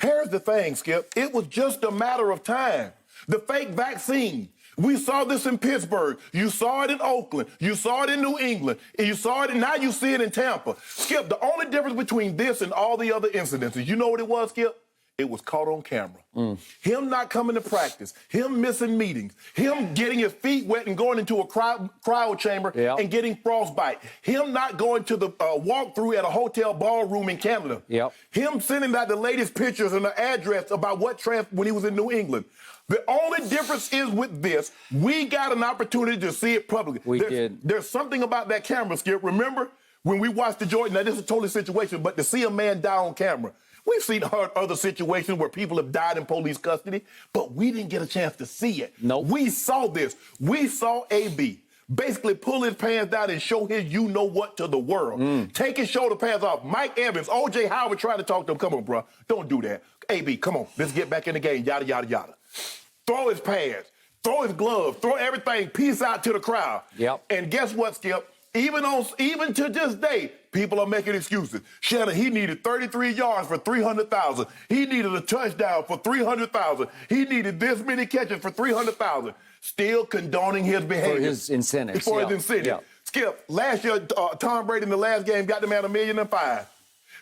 Here's the thing, Skip. It was just a matter of time. The fake vaccine. We saw this in Pittsburgh. You saw it in Oakland. You saw it in New England. And you saw it, and now you see it in Tampa. Skip, the only difference between this and all the other incidences, you know what it was, Skip? It was caught on camera. Him not coming to practice, him missing meetings, him getting his feet wet and going into a cryo chamber and getting frostbite, him not going to the walkthrough at a hotel ballroom in Canada, him sending out the latest pictures and the address about when he was in New England. The only difference is with this, we got an opportunity to see it publicly. There's something about that camera, Skip. Remember when we watched the Jordan, now this is a totally situation, but to see a man die on camera, we've seen other situations where people have died in police custody, but we didn't get a chance to see it. We saw this. We saw AB basically pull his pants down and show his you-know-what to the world. Take his shoulder pads off. Mike Evans, O.J. Howard tried to talk to him. Come on, bro. Don't do that. AB, come on. Let's get back in the game. Yada, yada, yada. Throw his pads. Throw his gloves. Throw everything. Peace out to the crowd. And guess what, Skip? Even to this day, people are making excuses. Shannon, he needed 33 yards for $300,000. He needed a touchdown for $300,000. He needed this many catches for $300,000. Still condoning his behavior. For his incentives. For his incentives. Skip, last year, Tom Brady in the last game got the man $1.5 million.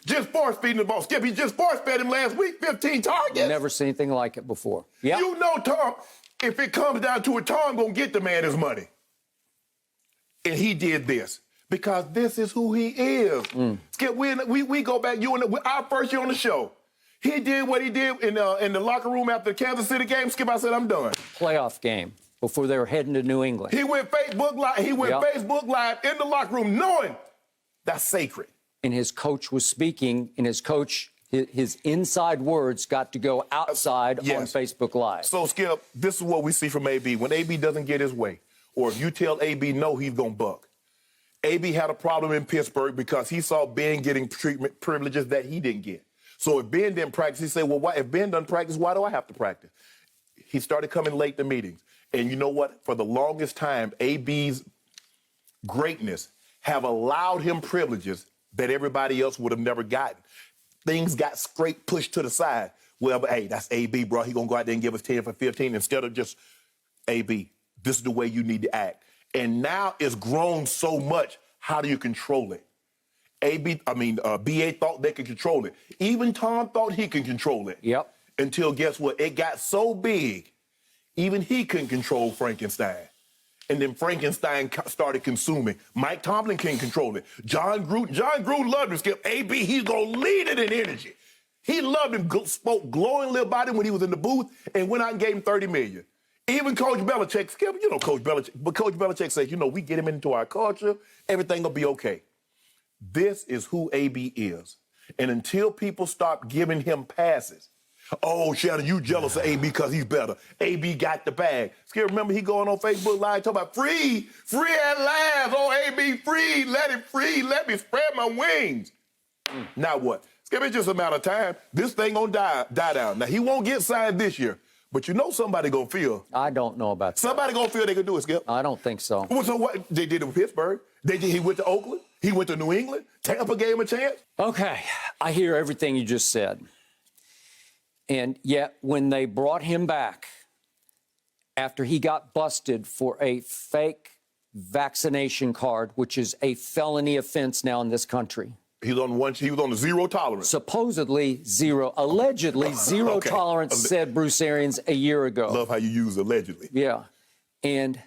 Just force feeding the ball. Skip, he just force fed him last week, 15 targets. Never seen anything like it before. You know, Tom, if it comes down to it, Tom gonna get the man his money. And he did this because this is who he is. Skip, we go back, you and our first year on the show. He did what he did in the locker room after the Kansas City game. Skip, I said, I'm done. Playoff game before they were heading to New England. He went Facebook Live. He went Facebook Live in the locker room knowing that's sacred. And his coach was speaking, and his inside words got to go outside on Facebook Live. So, Skip, this is what we see from AB. When AB doesn't get his way, or if you tell AB no, he's going to buck. AB had a problem in Pittsburgh because he saw Ben getting treatment privileges that he didn't get. So if Ben didn't practice, he said, well, why, if Ben doesn't practice, why do I have to practice? He started coming late to meetings. And you know what? For the longest time, AB's greatness have allowed him privileges that everybody else would have never gotten. Things got pushed to the side. Well, but hey, that's AB, bro. He going to go out there and give us 10 for 15 instead of just, AB, this is the way you need to act. And now it's grown so much, how do you control it? BA thought they could control it. Even Tom thought he could control it. Until, guess what? It got so big, even he couldn't control Frankenstein. And then Frankenstein started consuming. Mike Tomlin can't control it. John Gruden loved him, Skip. AB, he's going to lead it in energy. He loved him, spoke glowing little about him when he was in the booth, and went out and gave him $30 million. Even Coach Belichick, Skip, you know Coach Belichick, but Coach Belichick says, you know, we get him into our culture, everything will be okay. This is who AB is. And until people stop giving him passes, oh, Shannon, you jealous of AB because he's better. AB got the bag. Skip, remember he going on Facebook Live talking about free at last. Oh, AB, free, let me spread my wings. Now what? Skip, it's just a matter of time. This thing gonna die down. Now, he won't get signed this year, but you know somebody gonna feel. I don't know about that. Somebody gonna feel they can do it, Skip. I don't think so. Well, so what? They did it with Pittsburgh. He went to Oakland. He went to New England. Tampa gave him a chance. Okay, I hear everything you just said. And yet, when they brought him back after he got busted for a fake vaccination card, which is a felony offense now in this country. He was on the zero tolerance. Supposedly allegedly zero tolerance, said Bruce Arians a year ago. Love how you use allegedly. Yeah. And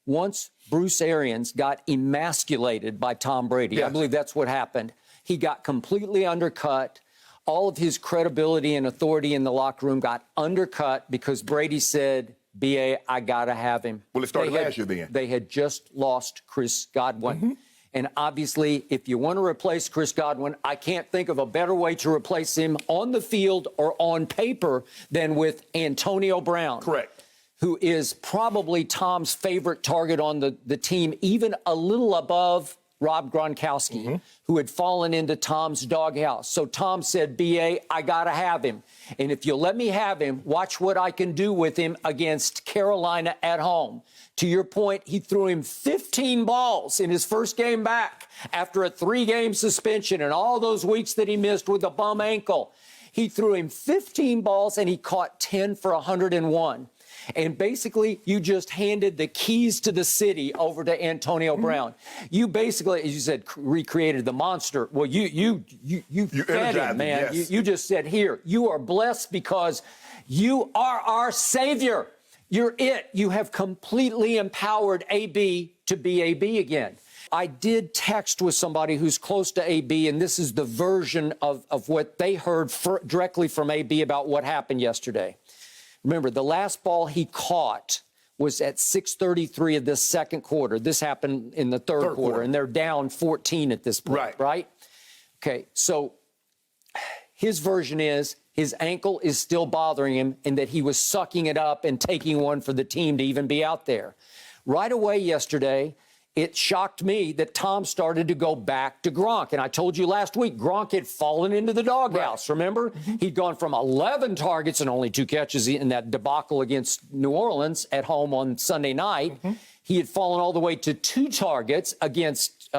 once Bruce Arians got emasculated by Tom Brady, I believe that's what happened, he got completely undercut. All of his credibility and authority in the locker room got undercut because Brady said, B.A., I got to have him. Well, it started last year then. They had just lost Chris Godwin. And obviously, if you want to replace Chris Godwin, I can't think of a better way to replace him on the field or on paper than with Antonio Brown. Correct. Who is probably Tom's favorite target on the team, even a little above Rob Gronkowski, who had fallen into Tom's doghouse. So Tom said, B.A., I got to have him. And if you'll let me have him, watch what I can do with him against Carolina at home. To your point, he threw him 15 balls in his first game back after a 3-game suspension and all those weeks that he missed with a bum ankle. He threw him 15 balls, and he caught 10 for 101. And basically, you just handed the keys to the city over to Antonio Brown. You basically, as you said, recreated the monster. Well, you fed him, man. Yes. You just said, here, you are blessed because you are our savior. You're it. You have completely empowered AB to be AB again. I did text with somebody who's close to AB, and this is the version of what they heard directly from AB about what happened yesterday. Remember, the last ball he caught was at 6:33 of this second quarter. This happened in the third quarter, and they're down 14 at this point, right? Okay, so his version is his ankle is still bothering him and that he was sucking it up and taking one for the team to even be out there. Right away yesterday, it shocked me that Tom started to go back to Gronk. And I told you last week, Gronk had fallen into the doghouse, remember? He'd gone from 11 targets and only 2 catches in that debacle against New Orleans at home on Sunday night. He had fallen all the way to 2 targets against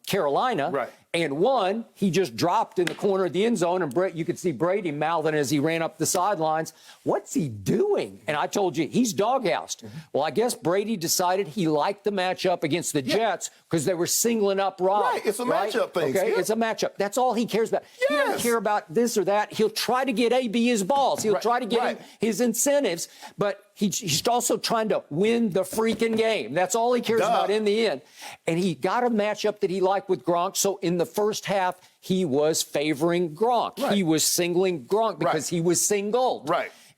Carolina. And 1, he just dropped in the corner of the end zone, and you could see Brady mouthing as he ran up the sidelines, what's he doing? And I told you, he's doghoused. Well, I guess Brady decided he liked the matchup against the Jets because they were singling up Rob. Right, it's a matchup thing. Okay, it's a matchup. That's all he cares about. He doesn't care about this or that. He'll try to get AB his balls. He'll try to get him his incentives, but he's also trying to win the freaking game. That's all he cares about in the end. And he got a matchup that he liked with Gronk. So in the first half, he was favoring Gronk. He was singling Gronk because he was singled.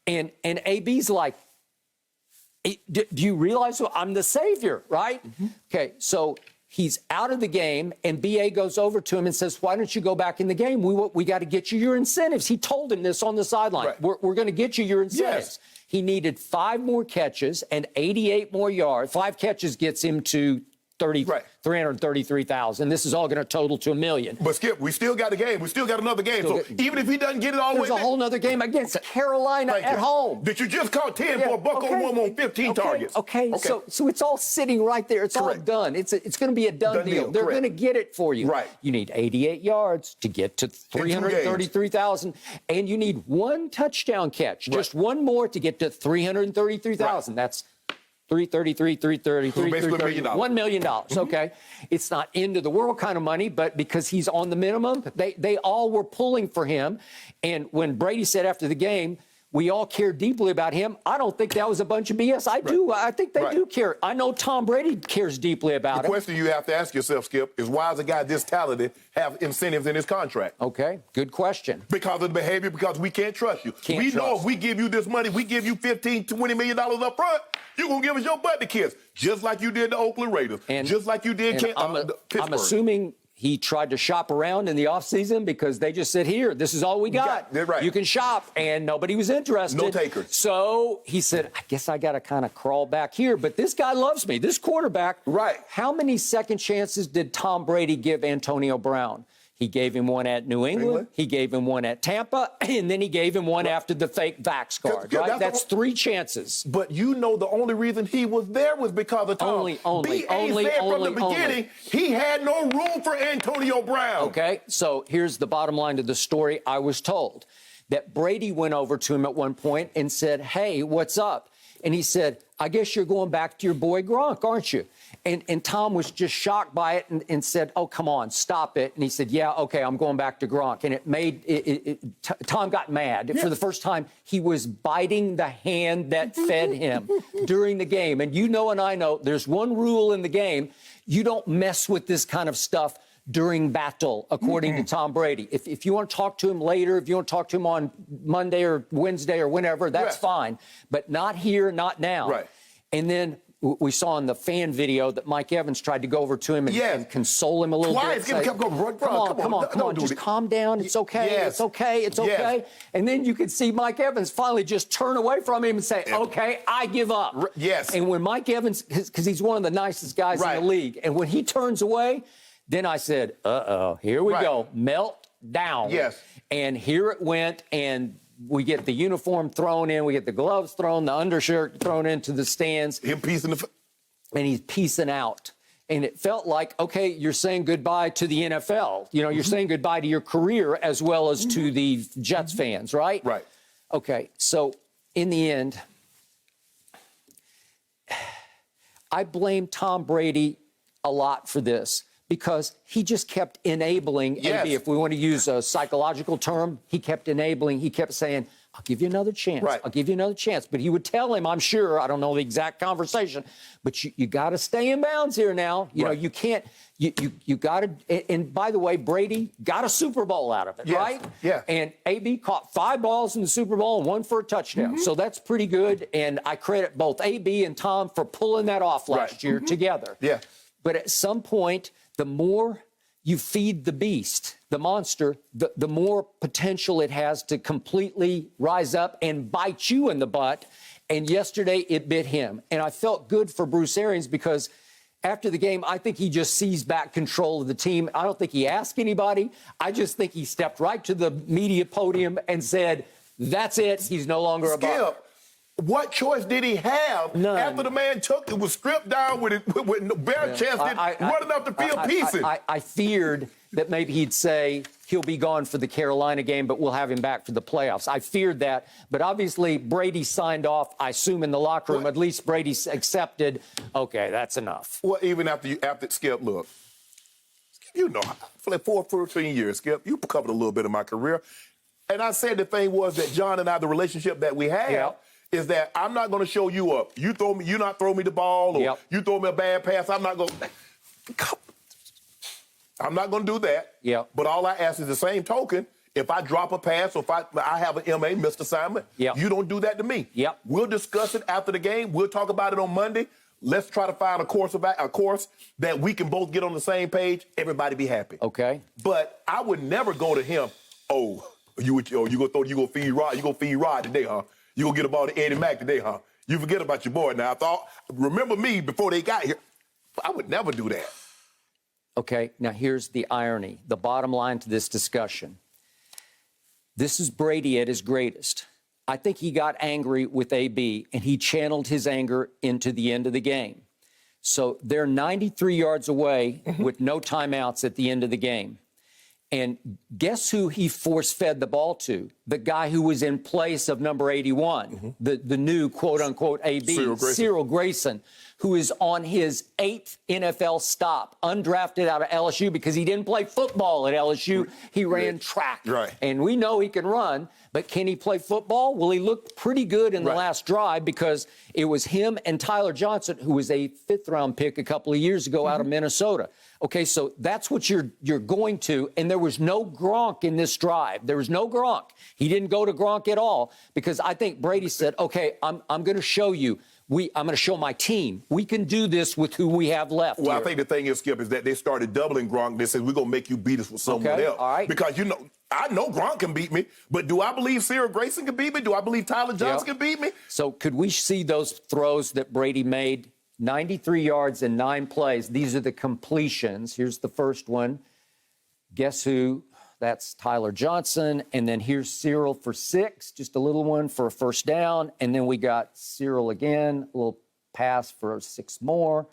And AB's like, do you realize I'm the savior, right? Okay, so he's out of the game, and BA goes over to him and says, why don't you go back in the game? We got to get you your incentives. He told him this on the sideline. We're going to get you your incentives. He needed 5 more catches and 88 more yards. 5 catches gets him to 333,000. This is all going to total to $1 million. But Skip, we still got a game. We still got another game. So even if he doesn't get it all the way, there's a whole nother game against Carolina at home. That you just caught 10 for a buck on 1 on 15 targets. Okay. So it's all sitting right there. It's all done. It's going to be a done deal. They're going to get it for you. You need 88 yards to get to 333,000, and you need 1 touchdown catch. Just 1 more to get to 333,000. That's 333, $1 million. Okay. It's not end of the world kind of money, but because he's on the minimum, they all were pulling for him. And when Brady said after the game, we all care deeply about him, I don't think that was a bunch of BS. I do. I think they do care. I know Tom Brady cares deeply about him. The question you have to ask yourself, Skip, is why does a guy this talented have incentives in his contract? Okay, good question. Because of the behavior, because we can't trust you. We know if we give you this money, we give you $15, $20 million up front, you're going to give us your butt to kiss, just like you did the Oakland Raiders, and just like you did Pittsburgh. I'm assuming he tried to shop around in the offseason because they just said, here, this is all we got. You can shop, and nobody was interested. No takers. So he said, I guess I got to kind of crawl back here, but this guy loves me, this quarterback. How many second chances did Tom Brady give Antonio Brown? He gave him 1 at New England. He gave him 1 at Tampa, and then he gave him 1 after the fake vax card. That's 3 chances. But you know the only reason he was there was because of Tom. Only from the beginning, he had no room for Antonio Brown. Okay, so here's the bottom line to the story. I was told that Brady went over to him at one point and said, hey, what's up? And he said, I guess you're going back to your boy Gronk, aren't you? And Tom was just shocked by it and said, oh, come on, stop it. And he said, yeah, okay, I'm going back to Gronk. And it made Tom got mad. For the first time, he was biting the hand that fed him during the game. And you know and I know there's one rule in the game. You don't mess with this kind of stuff during battle, according to Tom Brady. If you want to talk to him later, if you want to talk to him on Monday or Wednesday or whenever, that's fine. But not here, not now. And then we saw in the fan video that Mike Evans tried to go over to him and console him a little bit. Say, come on, just calm down. It's okay. It's okay. And then you could see Mike Evans finally just turn away from him and say, okay, I give up. And when Mike Evans, because he's one of the nicest guys in the league, and when he turns away, then I said, uh-oh, here we go. Melt down. And here it went, and we get the uniform thrown in, we get the gloves thrown, the undershirt thrown into the stands. Him piecing and he's piecing out. And it felt like, okay, you're saying goodbye to the NFL. You know, you're saying goodbye to your career as well as to the Jets fans, right? Right. Okay, so in the end, I blame Tom Brady a lot for this because he just kept enabling AB. If we want to use a psychological term, he kept enabling. He kept saying, I'll give you another chance. Right. I'll give you another chance. But he would tell him, I'm sure, I don't know the exact conversation, but you got to stay in bounds here now. You know, you can't, you got to, and by the way, Brady got a Super Bowl out of it, right? Yeah. And AB caught 5 balls in the Super Bowl and 1 for a touchdown. So that's pretty good. And I credit both AB and Tom for pulling that off last year together. Yeah. But at some point, the more you feed the beast, the monster, the more potential it has to completely rise up and bite you in the butt. And yesterday, it bit him. And I felt good for Bruce Arians because after the game, I think he just seized back control of the team. I don't think he asked anybody. I just think he stepped right to the media podium and said, that's it. He's no longer a Buc. What choice did he have? None. After the man took it, was stripped down with no bare chest, running up the field pieces. I feared that maybe he'd say he'll be gone for the Carolina game, but we'll have him back for the playoffs. I feared that. But obviously, Brady signed off, I assume, in the locker room. At least Brady accepted, okay, that's enough. Well, even after Skip, look, you know, for like 14 years, Skip, you covered a little bit of my career. And I said the thing was that John and I, the relationship that we have, is that I'm not going to show you up. You not throw me the ball, or you throw me a bad pass. I'm not going to do that. But all I ask is the same token. If I drop a pass or if I have an MA, missed assignment, you don't do that to me. We'll discuss it after the game. We'll talk about it on Monday. Let's try to find a course that we can both get on the same page. Everybody be happy. Okay. But I would never go to him. You gonna feed Rod today, huh? You gonna get about to Eddie Mack today, huh? You forget about your boy now. Remember me before they got here. I would never do that. Okay, now here's the irony, the bottom line to this discussion. This is Brady at his greatest. I think he got angry with AB, and he channeled his anger into the end of the game. So they're 93 yards away with no timeouts at the end of the game. And guess who he force-fed the ball to? The guy who was in place of number 81, the new quote-unquote AB, Cyril Grayson, who is on his 8th NFL stop, undrafted out of LSU because he didn't play football at LSU. He ran track. And we know he can run, but can he play football? Well, he looked pretty good in the last drive because it was him and Tyler Johnson, who was a 5th-round pick a couple of years ago out of Minnesota. Okay, so that's what you're going to, and there was no Gronk in this drive. There was no Gronk. He didn't go to Gronk at all because I think Brady said, okay, I'm going to show you. I'm going to show my team. We can do this with who we have left. Well, I think the thing is, Skip, is that they started doubling Gronk. They said, we're going to make you beat us with someone else. All right. Because, I know Gronk can beat me, but do I believe Cyril Grayson can beat me? Do I believe Tyler Johnson can beat me? So could we see those throws that Brady made? 93 yards and 9 plays. These are the completions. Here's the first one. Guess who? That's Tyler Johnson. And then here's Cyril for 6, just a little one for a first down. And then we got Cyril again, a little pass for 6 more.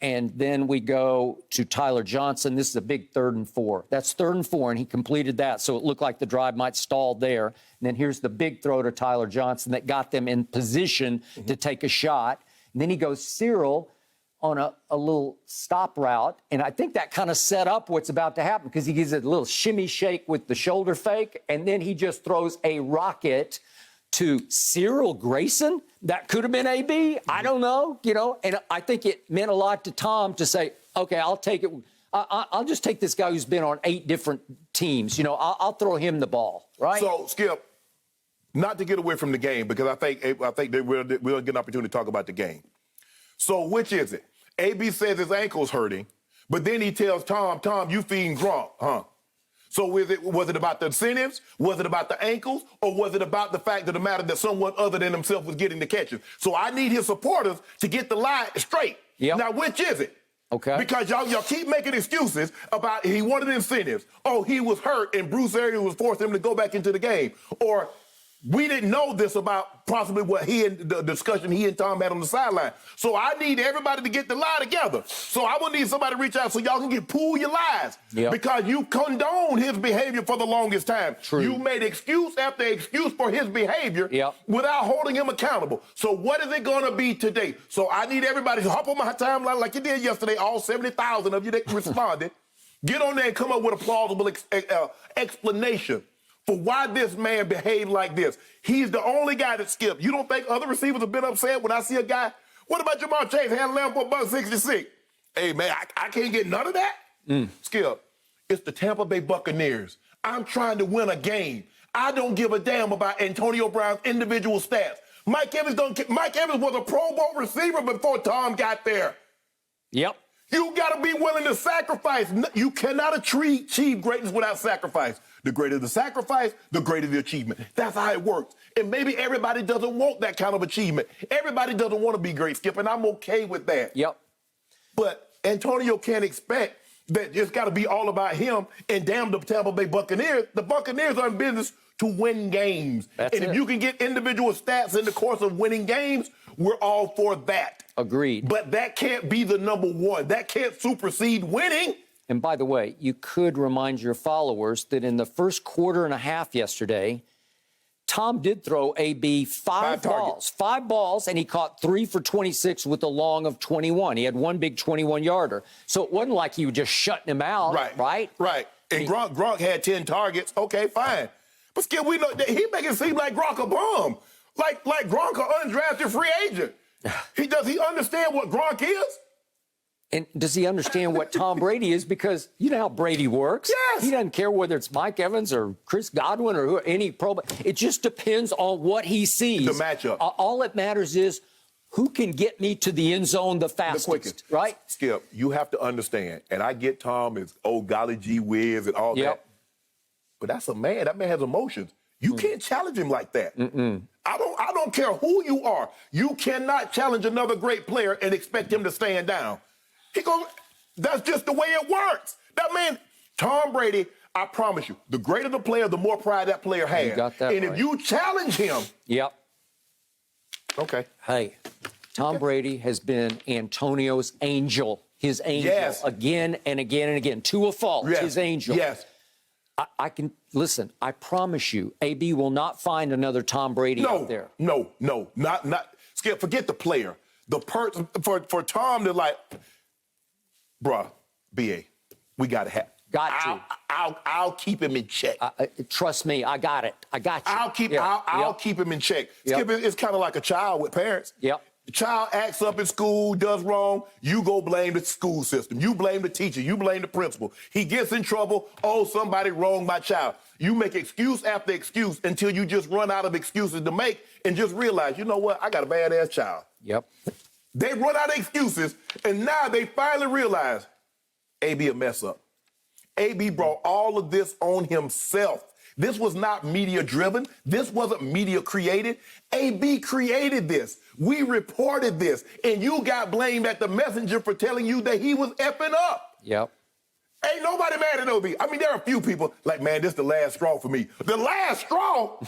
And then we go to Tyler Johnson. This is a big 3rd and 4. That's 3rd and 4, and he completed that. So it looked like the drive might stall there. And then here's the big throw to Tyler Johnson that got them in position to take a shot. And then he goes Cyril on a little stop route. And I think that kind of set up what's about to happen because he gives it a little shimmy shake with the shoulder fake. And then he just throws a rocket to Cyril Grayson. That could have been AB. I don't know, And I think it meant a lot to Tom to say, okay, I'll take it. I'll just take this guy who's been on 8 different teams. I'll throw him the ball, right? So, Skip, not to get away from the game, because I think that we'll get an opportunity to talk about the game. So which is it? AB says his ankle's hurting, but then he tells Tom, you feeding Gronk, huh? So was it about the incentives? Was it about the ankles? Or was it about the fact of the matter that someone other than himself was getting the catches? So I need his supporters to get the line straight. Now, which is it? Okay. Because y'all keep making excuses about he wanted incentives. Oh, he was hurt and Bruce Arians was forcing him to go back into the game. Or We didn't know this about possibly what the discussion he and Tom had on the sideline. So I need everybody to get the lie together. So I will need somebody to reach out so y'all can pool your lies. Yep. Because you condoned his behavior for the longest time. True. You made excuse after excuse for his behavior without holding him accountable. So what is it going to be today? So I need everybody to hop on my timeline like you did yesterday, all 70,000 of you that responded. Get on there and come up with a plausible explanation for why this man behaved like this. He's the only guy that skipped. You don't think other receivers have been upset when I see a guy? What about Jamar Chase handling him for $1.66? Hey, man, I can't get none of that? Skip, it's the Tampa Bay Buccaneers. I'm trying to win a game. I don't give a damn about Antonio Brown's individual stats. Mike Evans was a Pro Bowl receiver before Tom got there. Yep. You got to be willing to sacrifice. You cannot achieve greatness without sacrifice. The greater the sacrifice, the greater the achievement. That's how it works. And maybe everybody doesn't want that kind of achievement. Everybody doesn't want to be great, Skip, and I'm okay with that. Yep. But Antonio can't expect that it's got to be all about him and damn the Tampa Bay Buccaneers. The Buccaneers are in business to win games. If you can get individual stats in the course of winning games, we're all for that. Agreed. But that can't be the number one. That can't supersede winning. And by the way, you could remind your followers that in the first quarter and a half yesterday, Tom did throw AB five balls, and he caught 3 for 26 with a long of 21. He had one big 21-yarder. So it wasn't like he was just shutting him out, right? Right. And Gronk had 10 targets. Okay, fine. But still, we know that he make it seem like Gronk a bum. Like Gronk an undrafted free agent. Does he understand what Gronk is? And does he understand what Tom Brady is? Because you know how Brady works. Yes. He doesn't care whether it's Mike Evans or Chris Godwin or any pro. It just depends on what he sees. The matchup. All that matters is who can get me to the end zone the fastest, the quickest. Right? Skip, you have to understand, and I get Tom is golly gee whiz and all that, but that's a man. That man has emotions. You can't challenge him like that. I don't care who you are. You cannot challenge another great player and expect him to stand down. That's just the way it works. That man, Tom Brady, I promise you, the greater the player, the more pride that player has. You got that and if you challenge him. Okay. Hey, Tom Brady has been Antonio's angel, his angel, again and again and again. To a fault, his angel. Yes. I can, listen, I promise you, AB will not find another Tom Brady out there. No, not. Skip, forget the player. The person, for Tom to like, bruh, BA, we got to have. I'll keep him in check. Trust me, I got it. I got you. I'll keep him in check. Skip, it's kind of like a child with parents. The child acts up in school, does wrong, you go blame the school system. You blame the teacher. You blame the principal. He gets in trouble. Oh, somebody wronged my child. You make excuse after excuse until you just run out of excuses to make and just realize, you know what? I got a badass child. They run out of excuses, and now they finally realize AB a mess up. AB brought all of this on himself. This was not media-driven. This wasn't media-created. AB created this. We reported this, and you got blamed at the messenger for telling you that he was effing up. Ain't nobody mad at OB. I mean, there are a few people like, man, this is the last straw for me. The last straw?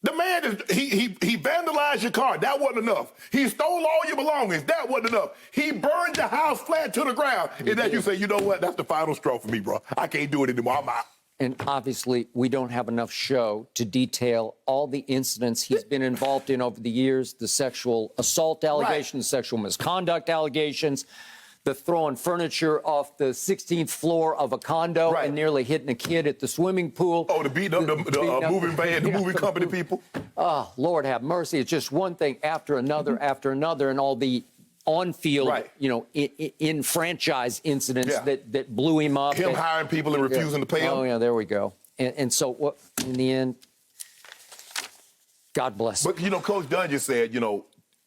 The man, he vandalized your car. That wasn't enough. He stole all your belongings. That wasn't enough. He burned the house flat to the ground. And then you say, you know what? That's the final straw for me, bro. I can't do it anymore. I'm out. And obviously, we don't have enough show to detail all the incidents he's been involved in over the years, the sexual assault allegations, sexual misconduct allegations, the throwing furniture off the 16th floor of a condo and nearly hitting a kid at the swimming pool. Oh, the beating up the moving van, the moving company people. Oh, Lord have mercy. It's just one thing after another, and all the on-field, in franchise incidents that blew him up. Him hiring people and refusing to pay him. Oh, yeah, there we go. And so, in the end, God bless him. But, Coach Dungy said,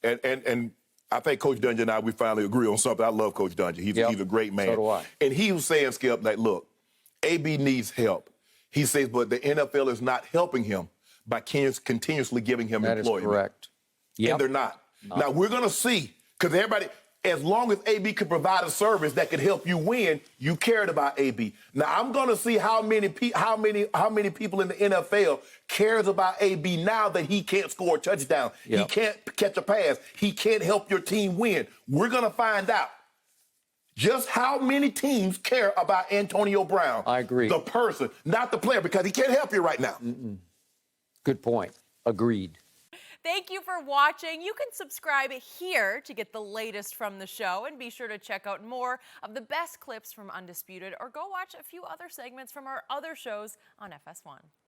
and I think Coach Dungy and I, we finally agree on something. I love Coach Dungy. He's a great man. So do I. And he was saying, Skip, like, look, AB needs help. He says, but the NFL is not helping him by continuously giving him employment. That is correct. And they're not. Now, we're going to see. Because As long as AB could provide a service that could help you win, you cared about AB. Now I'm going to see how many people in the NFL cares about AB now that he can't score a touchdown, Yep. he can't catch a pass, he can't help your team win. We're going to find out just how many teams care about Antonio Brown. I agree. The person, not the player, because he can't help you right now. Good point. Agreed. Thank you for watching. You can subscribe here to get the latest from the show, and be sure to check out more of the best clips from Undisputed, or go watch a few other segments from our other shows on FS1.